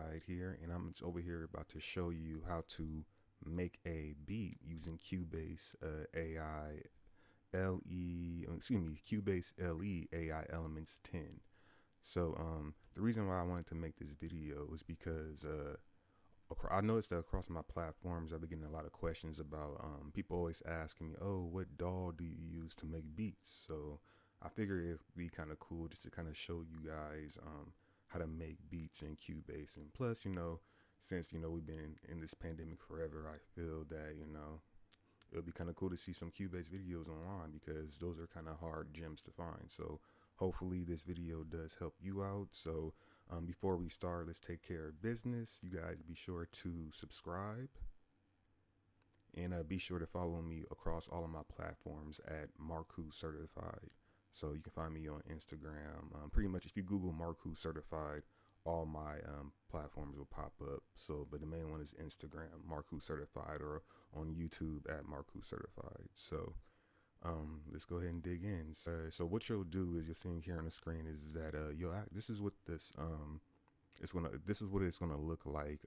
Certified here, and I'm just over here about to show you how to make a beat using Cubase AI Cubase LE AI Elements 10. So the reason why I wanted to make this video was because I noticed that across my platforms I've been getting a lot of questions about people always asking me, oh, what DAW do you use to make beats? So I figured it'd be kind of cool just to kind of show you guys how to make beats in Cubase. And plus, since we've been in this pandemic forever, I feel that it would be kind of cool to see some Cubase videos online because those are kind of hard gems to find. So hopefully this video does help you out. So before we start, let's take care of business. You guys be sure to subscribe and be sure to follow me across all of my platforms at Marku Certified. So you can find me on Instagram. Pretty much if you Google Marku Certified, all my platforms will pop up. So, but the main one is Instagram, Marku Certified, or on YouTube at Marku Certified. So let's go ahead and dig in. So what you'll do is you're seeing here on the screen is that this is what this what it's gonna look like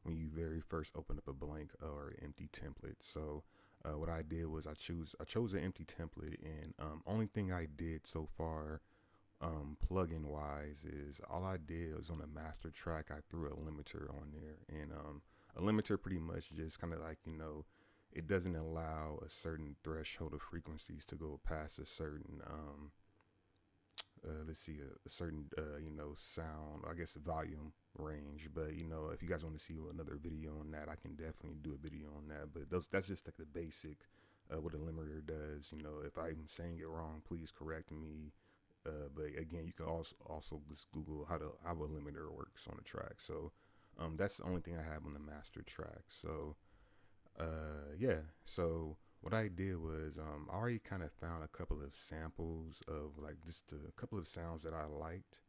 when you very first open up a blank or empty template. So what I did was I chose an empty template, and only thing I did so far plugin wise is all I did was on the master track I threw a limiter on there, and a limiter pretty much just kind of like it doesn't allow a certain threshold of frequencies to go past a certain a certain sound, I guess, volume range. But if you guys want to see another video on that, I can definitely do a video on that. But that's just like the basic what a limiter does. If I'm saying it wrong, please correct me. But again, you can also just Google how a limiter works on a track. So that's the only thing I have on the master track. So yeah. So what I did was I already kind of found a couple of samples of like just a couple of sounds that I liked,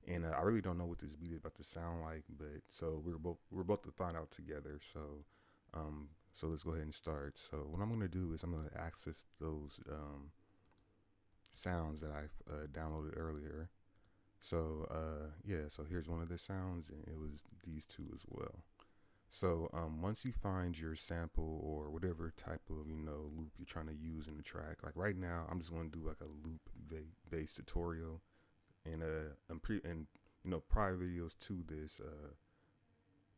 and I really don't know what this beat is about to sound like. But so we're both to find out together. So let's go ahead and start. So what I'm gonna do is I'm gonna access those sounds that I downloaded earlier. So yeah, so here's one of the sounds, and it was these two as well. So once you find your sample or whatever type of loop you're trying to use in the track, like right now I'm just going to do like a loop based tutorial, and prior videos to this,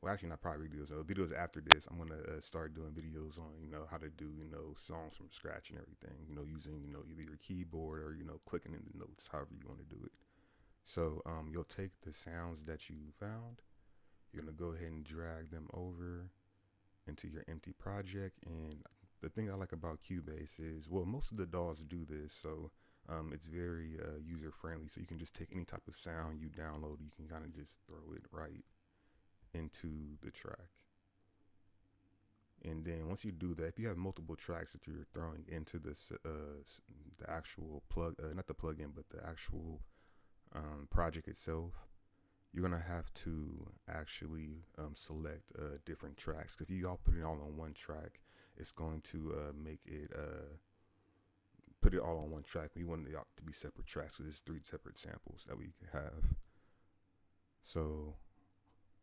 well, actually not prior videos, videos after this, I'm gonna start doing videos on how to do songs from scratch and everything, using either your keyboard or clicking in the notes, however you want to do it. So you'll take the sounds that you found, you're gonna go ahead and drag them over into your empty project. And the thing I like about Cubase is, well, most of the DAWs do this, so it's very user friendly. So you can just take any type of sound you download, you can kind of just throw it right into the track. And then once you do that, if you have multiple tracks that you're throwing into this the actual not the plugin, but the actual project itself, you're gonna have to actually select different tracks. If you all put it all on one track, it's going to make it put it all on one track. We want it to be separate tracks, so there's 3 separate samples that we have. So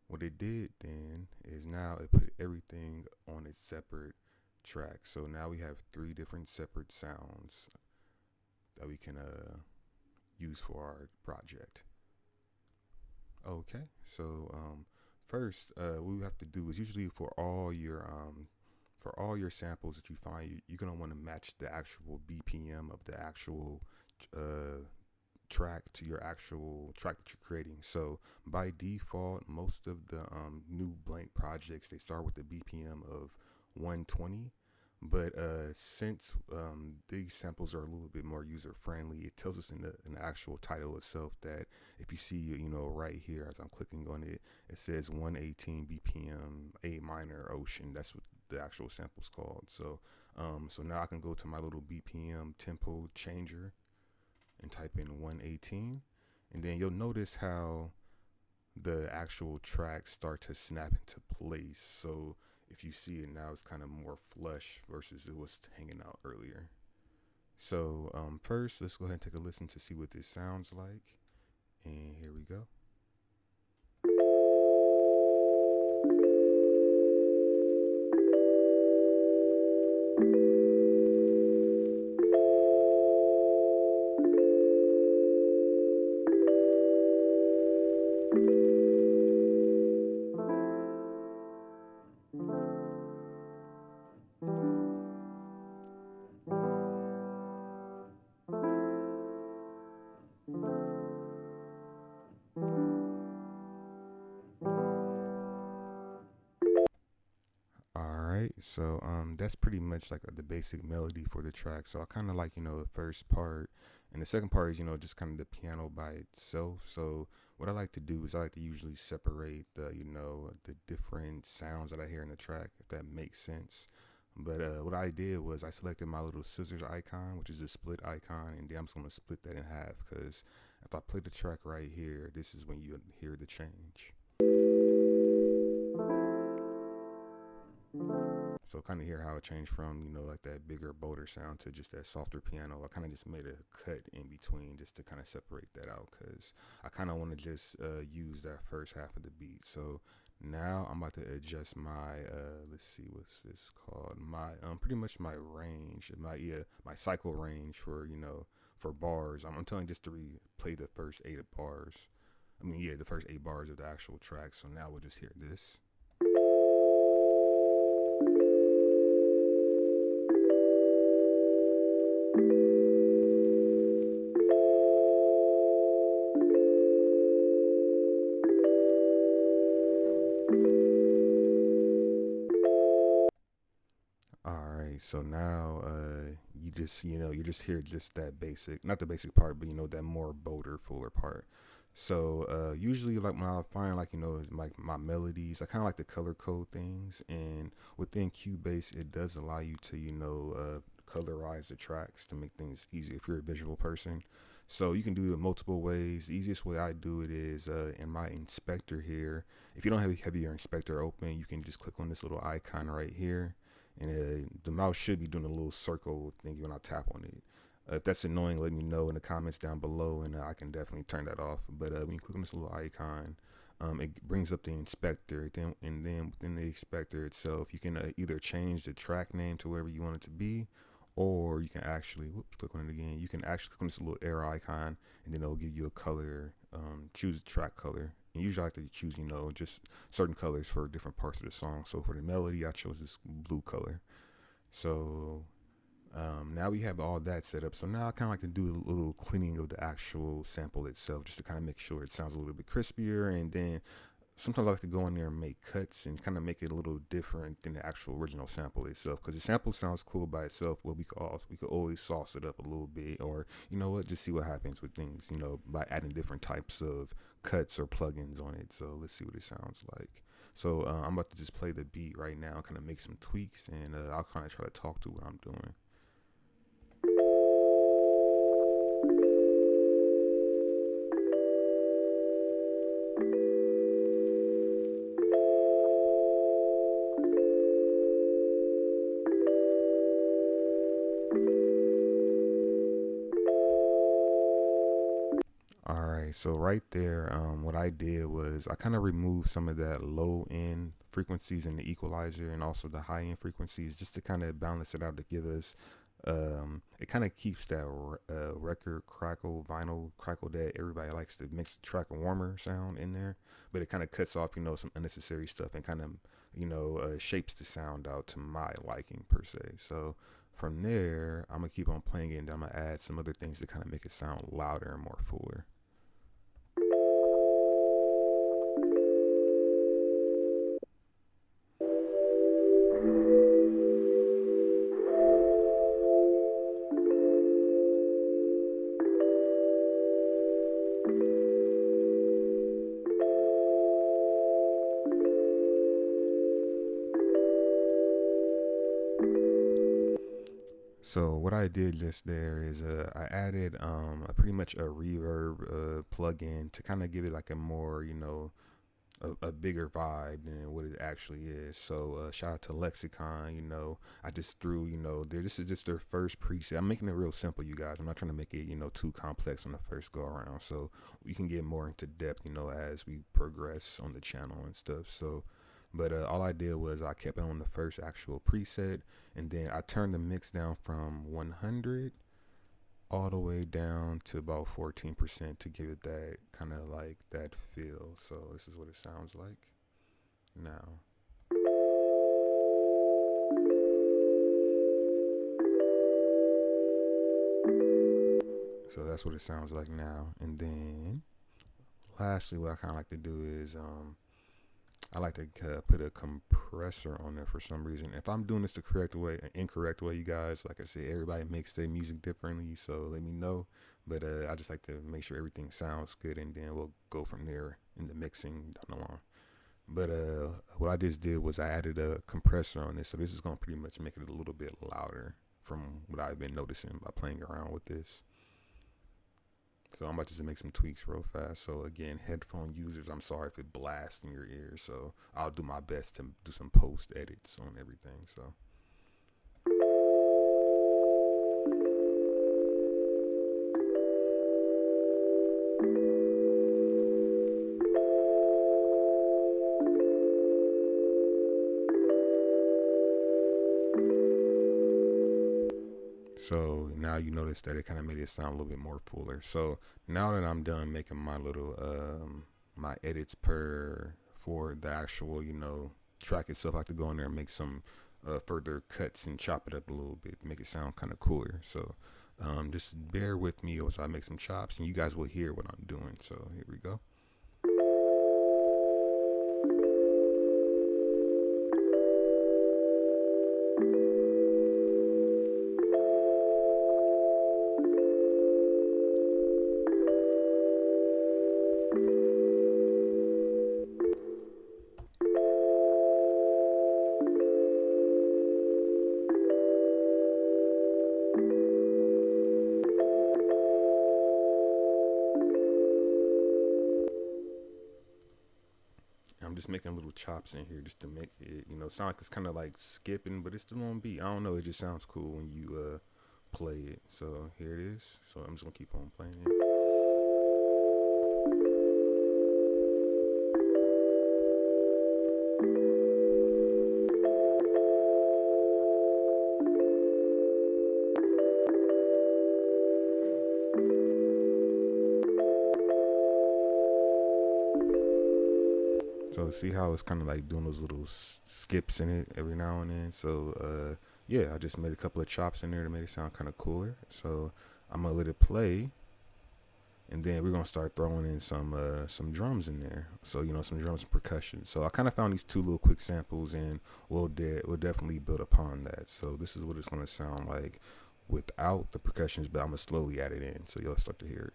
what it did then is now it put everything on its separate track. So now we have 3 different separate sounds that we can use for our project. Okay, so first what we have to do is usually for all your samples that you find, you're gonna want to match the actual BPM of the actual track to your actual track that you're creating. So by default, most of the new blank projects, they start with the BPM of 120. But since these samples are a little bit more user friendly, it tells us in the actual title itself that if you see, right here as I'm clicking on it, it says 118 BPM A minor ocean. That's what the actual sample's called. So so now I can go to my little BPM tempo changer and type in 118, and then you'll notice how the actual tracks start to snap into place. So if you see it now, it's kind of more flush versus it was hanging out earlier. So first, let's go ahead and take a listen to see what this sounds like. And here we go. right, so that's pretty much like the basic melody for the track. So I kind of like the first part, and the second part is just kind of the piano by itself. So what I like to do is I like to usually separate the different sounds that I hear in the track, if that makes sense. But what I did was I selected my little scissors icon, which is a split icon, and then I'm just gonna split that in half because if I play the track right here, this is when you hear the change. So kind of hear how it changed from like that bigger, bolder sound to just that softer piano. I kind of just made a cut in between just to kind of separate that out because I kind of want to just use that first half of the beat. So now I'm about to adjust my let's see, what's this called, my pretty much my range, my cycle range for for bars. I'm telling you just to replay the first 8 bars. I mean, yeah, the first 8 bars of the actual track. So now we'll just hear this. All right, so now you just hear just that basic, not the basic part, but that more bolder, fuller part. So usually, like when I find like like my melodies, I kind of like to color code things, and within Cubase, it does allow you to colorize the tracks to make things easy if you're a visual person. So you can do it multiple ways. The easiest way I do it is in my inspector here. If you don't have your inspector open, you can just click on this little icon right here, and the mouse should be doing a little circle thing when I tap on it. If that's annoying, let me know in the comments down below, and I can definitely turn that off. But when you click on this little icon, it brings up the inspector. And then within the inspector itself, you can either change the track name to wherever you want it to be, or you can actually click on it again. You can actually click on this little arrow icon, and then it'll give you a color. Choose a track color. And usually I like to choose, just certain colors for different parts of the song. So for the melody, I chose this blue color. So now we have all that set up. So now I kind of like to do a little cleaning of the actual sample itself, just to kind of make sure it sounds a little bit crispier. And then sometimes I like to go in there and make cuts and kind of make it a little different than the actual original sample itself. Because the sample sounds cool by itself, but we could always sauce it up a little bit, or just see what happens with things, by adding different types of cuts or plugins on it. So let's see what it sounds like. So I'm about to just play the beat right now, kind of make some tweaks, and I'll kind of try to talk to what I'm doing. All right, so right there, what I did was I kind of removed some of that low end frequencies in the equalizer and also the high end frequencies just to kind of balance it out to give us. It kind of keeps that record crackle, vinyl crackle that everybody likes to makes the track a warmer sound in there, but it kind of cuts off some unnecessary stuff and kind of shapes the sound out to my liking per se. So from there, I'm gonna keep on playing it, and then I'm gonna add some other things to kind of make it sound louder and more fuller. So what I did just there is I added a pretty much a reverb plugin to kind of give it like a more a bigger vibe than what it actually is. So shout out to Lexicon. I just threw this is just their first preset. I'm making it real simple, you guys. I'm not trying to make it too complex on the first go around. So we can get more into depth as we progress on the channel and stuff. So. But all I did was I kept it on the first actual preset, and then I turned the mix down from 100 all the way down to about 14% to give it that kind of like that feel. So this is what it sounds like now. So that's what it sounds like now. And then lastly, what I kind of like to do is I like to put a compressor on there for some reason. If I'm doing this the correct way, an incorrect way, you guys, like I said, everybody makes their music differently, so let me know. But I just like to make sure everything sounds good, and then we'll go from there in the mixing down the line. But what I just did was I added a compressor on this, so this is gonna pretty much make it a little bit louder from what I've been noticing by playing around with this. So I'm about to just make some tweaks real fast. So again, headphone users, I'm sorry if it blasts in your ears. So I'll do my best to do some post edits on everything. So now you notice that it kind of made it sound a little bit more fuller. So now that I'm done making my little my edits per for the actual track itself, I have to go in there and make some further cuts and chop it up a little bit, make it sound kind of cooler. So just bear with me as I make some chops, and you guys will hear what I'm doing. So here we go. I'm just making little chops in here just to make it, sound like it's kind of like skipping, but it's still on beat. I don't know. It just sounds cool when you play it. So here it is. So I'm just gonna keep on playing it. So see how it's kind of like doing those little skips in it every now and then. So yeah, I just made a couple of chops in there to make it sound kind of cooler. So I'm gonna let it play, and then we're gonna start throwing in some drums in there. So some drums and percussion. So I kind of found these two little quick samples, and we'll definitely build upon that. So this is what it's gonna sound like without the percussions, but I'm gonna slowly add it in, so you'll start to hear it.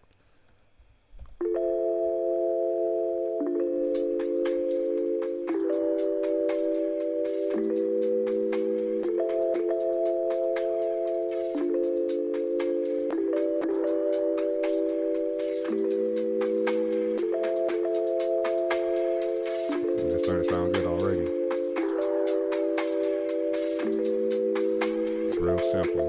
That started to sound good already. It's real simple.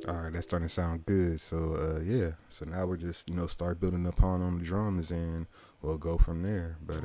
All right, that's starting to sound good. So yeah, so now we're just start building upon on the drums, and we'll go from there. But